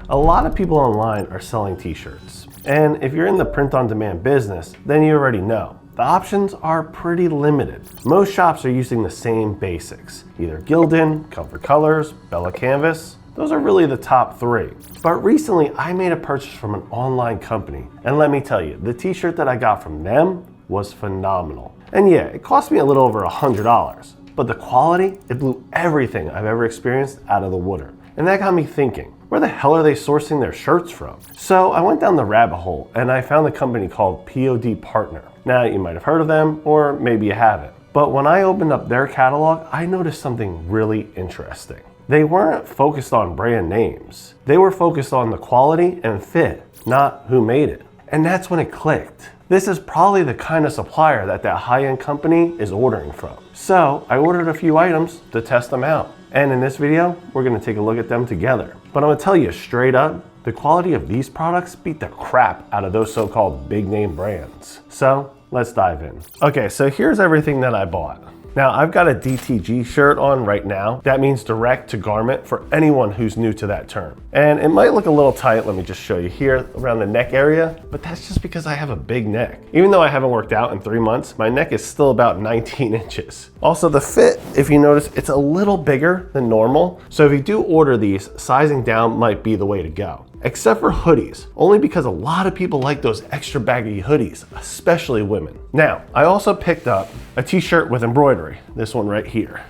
A lot of people online are selling t-shirts. And if you're in the print-on-demand business, then you already know. The options are pretty limited. Most shops are using the same basics. Either Gildan, Comfort Colors, Bella+Canvas. Those are really the top three. But recently I made a purchase from an online company. And let me tell you, the t-shirt that I got from them was phenomenal. And yeah, it cost me a little over $100. But the quality, it blew everything I've ever experienced out of the water. And that got me thinking, where the hell are they sourcing their shirts from? So I went down the rabbit hole and I found a company called POD Partner. Now you might have heard of them, or maybe you haven't. But when I opened up their catalog, I noticed something really interesting. They weren't focused on brand names. They were focused on the quality and fit, not who made it. And that's when it clicked. This is probably the kind of supplier that high-end company is ordering from. So I ordered a few items to test them out. And in this video, we're gonna take a look at them together. But I'm gonna tell you straight up, the quality of these products beat the crap out of those so-called big name brands. So let's dive in. Okay, so here's everything that I bought. Now I've got a DTG shirt on right now. That means direct to garment for anyone who's new to that term. And it might look a little tight, let me just show you here around the neck area, but that's just because I have a big neck. Even though I haven't worked out in 3 months, my neck is still about 19 inches. Also the fit, if you notice, it's a little bigger than normal. So if you do order these, sizing down might be the way to go. Except for hoodies, only because a lot of people like those extra baggy hoodies, especially women. Now, I also picked up a t-shirt with embroidery, this one right here.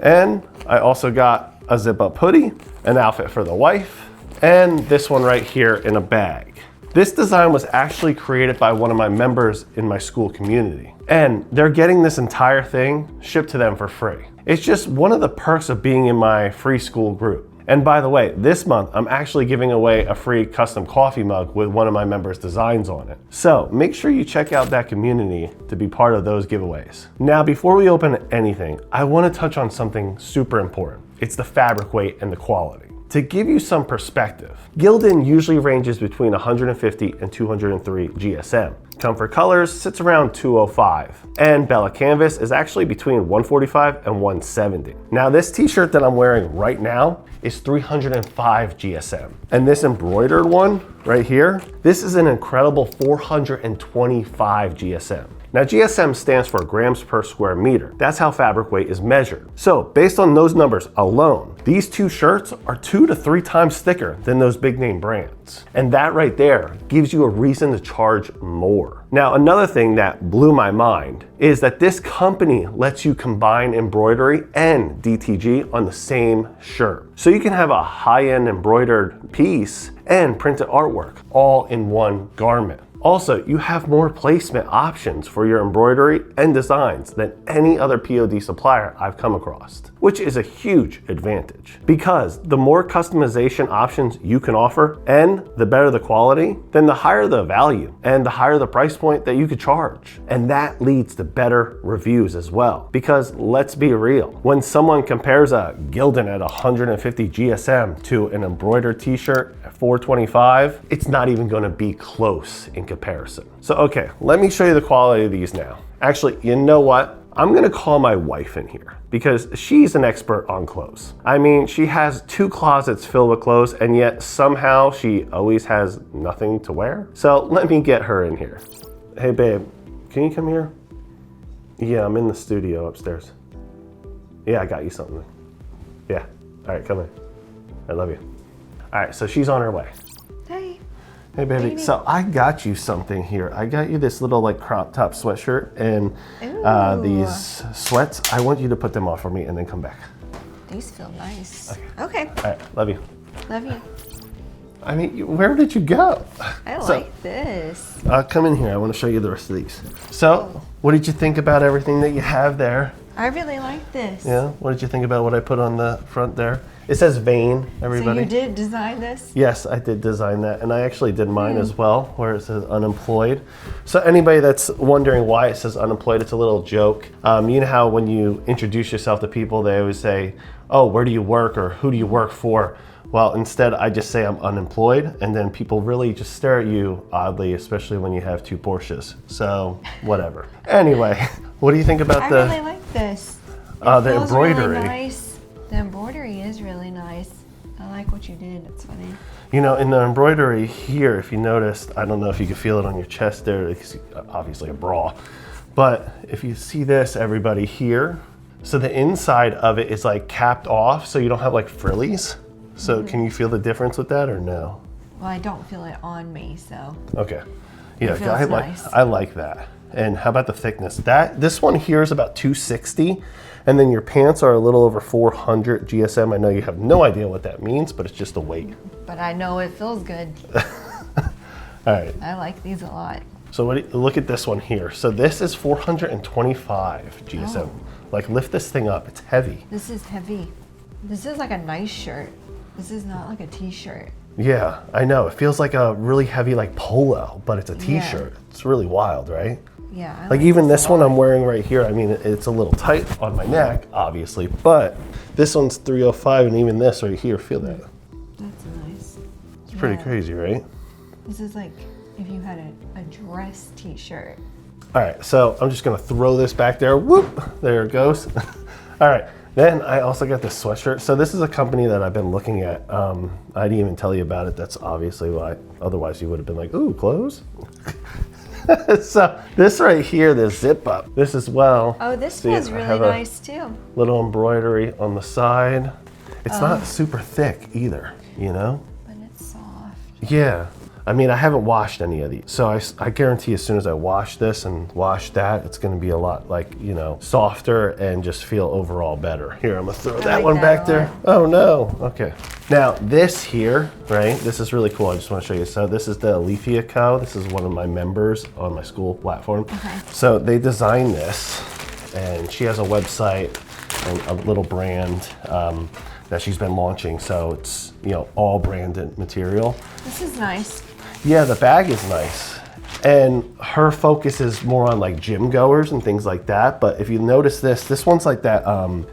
And I also got a zip-up hoodie, an outfit for the wife, and this one right here in a bag. This design was actually created by one of my members in my school community, and they're getting this entire thing shipped to them for free. It's just one of the perks of being in my free school group. And by the way, this month, I'm actually giving away a free custom coffee mug with one of my members' designs on it. So make sure you check out that community to be part of those giveaways. Now, before we open anything, I want to touch on something super important. It's the fabric weight and the quality. To give you some perspective, Gildan usually ranges between 150 and 203 GSM. Comfort Colors sits around 205, and Bella+Canvas is actually between 145 and 170. Now this t-shirt that I'm wearing right now is 305 GSM. And this embroidered one right here, this is an incredible 425 GSM. Now GSM stands for grams per square meter. That's how fabric weight is measured. So based on those numbers alone, these two shirts are 2 to 3 times thicker than those big name brands. And that right there gives you a reason to charge more. Now another thing that blew my mind is that this company lets you combine embroidery and DTG on the same shirt. So you can have a high-end embroidered piece and printed artwork all in one garment. Also, you have more placement options for your embroidery and designs than any other POD supplier I've come across, which is a huge advantage. Because the more customization options you can offer and the better the quality, then the higher the value and the higher the price point that you could charge. And that leads to better reviews as well. Because let's be real, when someone compares a Gildan at 150 GSM to an embroidered t-shirt at 425, it's not even gonna be close in comparison. So okay, let me show you the quality of these now. Actually, you know what? I'm gonna call my wife in here because she's an expert on clothes. I mean, she has 2 closets filled with clothes and yet somehow she always has nothing to wear. So let me get her in here. Hey babe, can you come here? Yeah, I'm in the studio upstairs. Yeah, I got you something. Yeah, all right, come in. I love you. All right, so she's on her way. Hey baby, so I got you something here. I got you this little like crop top sweatshirt and these sweats. I want you to put them on for me and then come back. These feel nice. Okay. All right, love you. Love you. I mean, where did you go? I like this. Come in here, I want to show you the rest of these. So, what did you think about everything that you have there? I really like this. Yeah, what did you think about what I put on the front there? It says Vain, everybody. So you did design this? Yes, I did design that, and I actually did mine as well, where it says unemployed. So anybody that's wondering why it says unemployed, it's a little joke. You know how when you introduce yourself to people, they always say, oh, where do you work, or who do you work for? Well, instead I just say I'm unemployed, and then people really just stare at you oddly, especially when you have 2 Porsches. So, whatever. Anyway, what do you think about I really like this. The embroidery? Really nice. The embroidery is really nice. I like what you did. That's funny. You know, in the embroidery here, if you noticed, I don't know if you can feel it on your chest there, it's obviously a bra. But if you see this, everybody here, so the inside of it is like capped off, so you don't have like frillies. So can you feel the difference with that or no? Well, I don't feel it on me, so. Okay. Yeah, feels nice. I like that. And how about the thickness? This one here is about 260, and then your pants are a little over 400 GSM. I know you have no idea what that means, but it's just the weight. But I know it feels good. All right. I like these a lot. So look at this one here. So this is 425 GSM. Oh. Like lift this thing up, it's heavy. This is heavy. This is like a nice shirt. This is not like a t-shirt. Yeah, I know. It feels like a really heavy like polo, but it's a t-shirt. It's really wild, right? Yeah. I Like even this a one lot. I'm wearing right here, I mean, it's a little tight on my neck, obviously, but this one's 305 and even this right here, feel that. That's nice. It's pretty crazy, right? This is like if you had a dress t-shirt. All right, so I'm just gonna throw this back there. Whoop, there it goes. All right, then I also got this sweatshirt. So this is a company that I've been looking at. I didn't even tell you about it. That's obviously why, otherwise you would have been like, ooh, clothes. So this right here, the zip up, this as well. Oh, this See, feels I really have nice too. little embroidery on the side. It's not super thick either, you know? But it's soft. Yeah. I mean, I haven't washed any of these. So I guarantee as soon as I wash this and wash that, it's gonna be a lot like, you know, softer and just feel overall better. Here, I'm gonna throw that like one that back a there. lot. Oh no, okay. Now this here, right? This is really cool. I just wanna show you. So this is the Alethea Co. This is one of my members on my school platform. Okay. So they designed this and she has a website and a little brand that she's been launching. So it's, you know, all branded material. This is nice. Yeah, the bag is nice. And her focus is more on like gym goers and things like that. But if you notice this one's like that,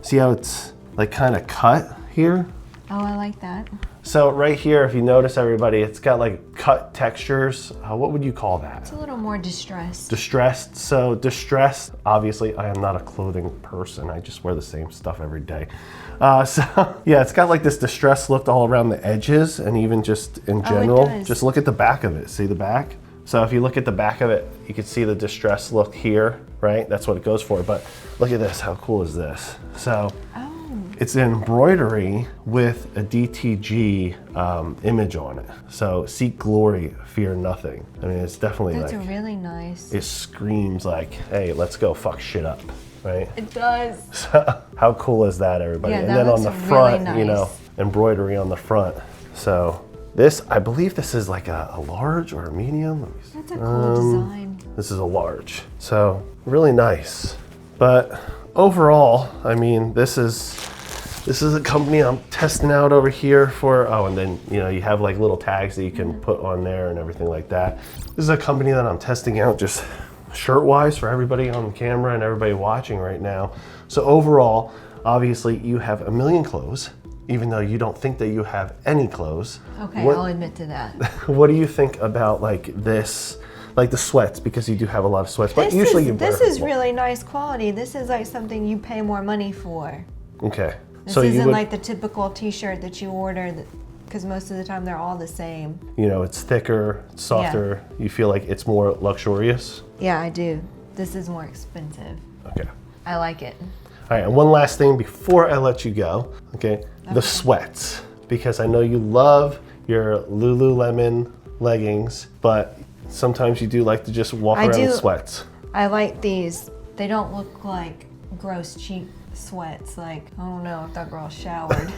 see how it's like kind of cut here? Oh, I like that. So right here, if you notice everybody, it's got like cut textures. What would you call that? It's a little more distressed. Distressed. So distressed, obviously I am not a clothing person. I just wear the same stuff every day. So yeah, it's got like this distressed look all around the edges and even just in general. does. Just look at the back of it. See the back? So if you look at the back of it, you can see the distressed look here, right? That's what it goes for. But look at this, how cool is this? So it's embroidery with a DTG image on it. So seek glory, fear nothing. I mean, it's definitely That's like, really nice. it screams like, hey, let's go fuck shit up, right? It does. So how cool is that, everybody? Yeah, And that then on looks the really front, you know, nice. embroidery on the front. So this, I believe this is like a large or a medium. Let me see. That's a cool design. This is a large. So really nice. But overall, I mean, this is a company I'm testing out over here for, oh, and then, you know, you have like little tags that you can put on there and everything like that. This is a company that I'm testing out just shirt-wise for everybody on camera and everybody watching right now. So overall, obviously you have a million clothes, even though you don't think that you have any clothes. Okay, What- I'll admit to that. What do you think about like this, like the sweats, because you do have a lot of sweats, but usually you wear This is really nice quality. This is like something you pay more money for. Okay. This So you isn't would, like the typical t-shirt that you order, because most of the time they're all the same. you know, it's thicker, it's softer. You feel like it's more luxurious. Yeah, I do. This is more expensive. Okay. I like it. All right, and one last thing before I let you go, okay? The sweats, because I know you love your Lululemon leggings, but sometimes you do like to just walk around in sweats. I like these. They don't look like gross cheap sweats. Like, I don't know if that girl showered.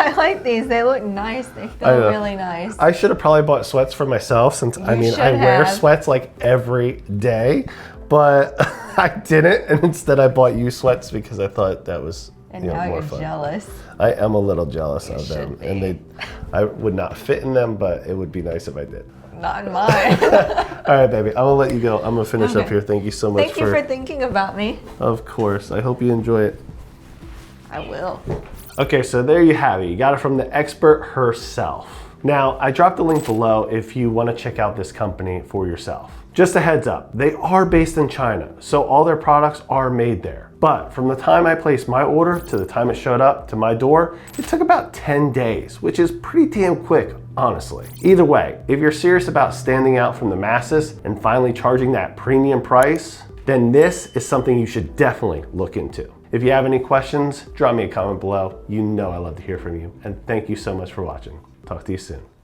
I like these. They look nice. They feel really nice. I should have probably bought sweats for myself since, I mean, I wear sweats like every day, but I didn't, and instead I bought you sweats because I thought that was, And you know, now more you're fun. jealous. I am a little jealous of should them, be. and I would not fit in them, but it would be nice if I did. Not in mine. All right, baby, I'm gonna let you go. I'm gonna finish up Okay. here. Thank you so much Thank you for thinking about me. Of course. I hope you enjoy it. I will. Okay, so there you have it. You got it from the expert herself. Now, I dropped the link below if you want to check out this company for yourself. Just a heads up, they are based in China, so all their products are made there. But from the time I placed my order to the time it showed up to my door, it took about 10 days, which is pretty damn quick, honestly. Either way, if you're serious about standing out from the masses and finally charging that premium price, then this is something you should definitely look into. If you have any questions, drop me a comment below. You know I love to hear from you. And thank you so much for watching. Talk to you soon.